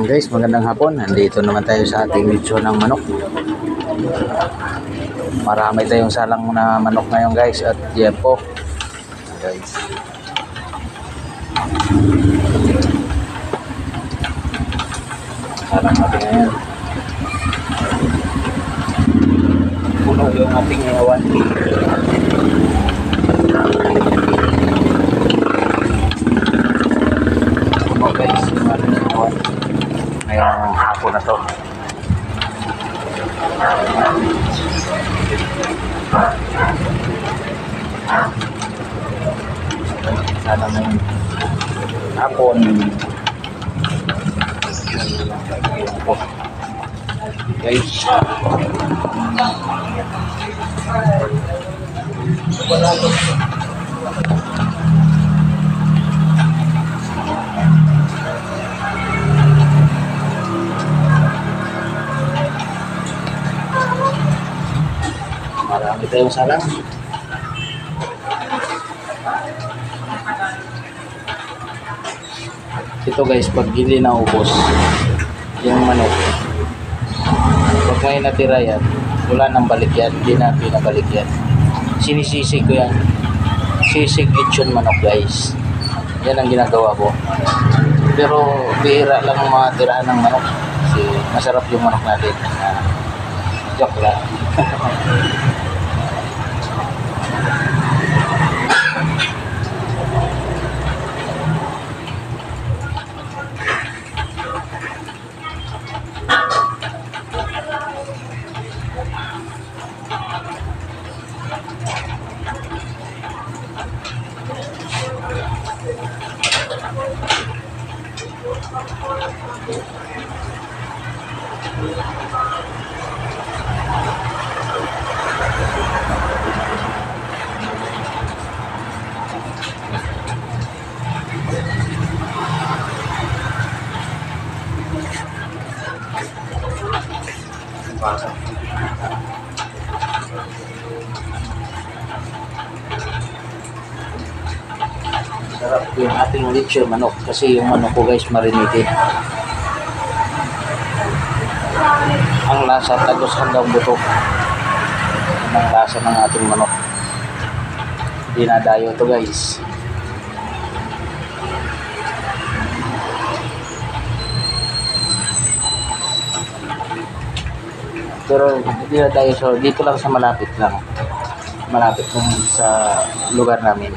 Guys, magandang hapon. Nandito naman tayo sa ating video ng manok. Marami tayong salang na manok ngayon guys. At yan po guys, salang natin ngayon. Puno yung ating ihawan. Puno guys yung ating ihawan ngayong hapon na to. Sana ng hapon guys. Marami tayong salang. Ito guys, pag hindi naubos yung manok, pag may natira yan, wala nang balik yan, hindi na pinabalik yan. Sinisisig ko yan. Sisig lechon manok guys. Yan ang ginagawa ko. Pero bihira lang mga tirahan ng manok kasi masarap yung manok natin. Joke lang. Sarap yung ating lechon manok kasi yung manok ko guys marinated. Ang lasa tagos hanggang buto. Ang lasa ng ating manok. Dinadayo to guys. Pero hindi na tayo, so dito lang sa malapit lang. Malapit lang sa lugar namin.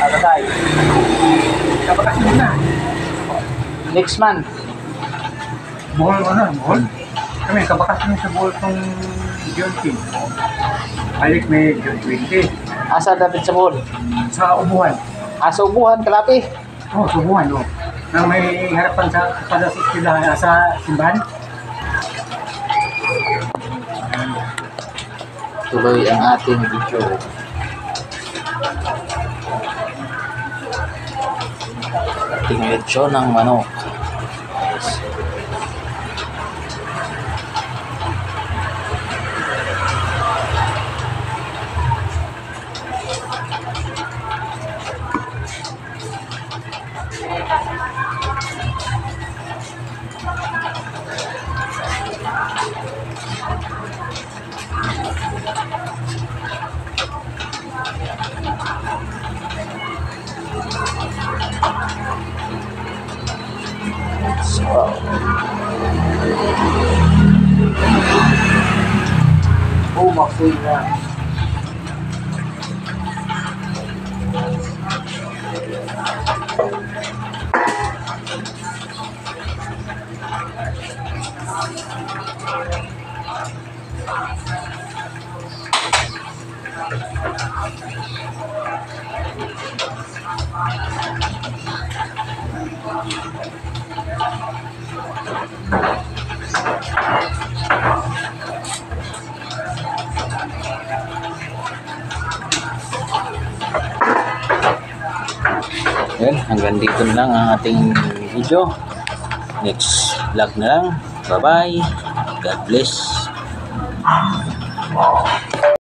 Ano tayo? Kapakas na. Next month. Buhol ano? Buhol? Kami, kapakas na sa buhol itong June 10. Balik may June 20. Asa dapat sa buhol? Sa ubuhan. Asa ubuhan, kalapi. Oh, sa ubuhan, oh. Nang may harapan sa pada sa istilahan, sa simbahan. Tuloy ang ating video. Ating lechon ng manok. Wow. Oh, mafuy na. Yan, hanggang dito na lang ang ating video. Next vlog na lang. Bye bye. God bless.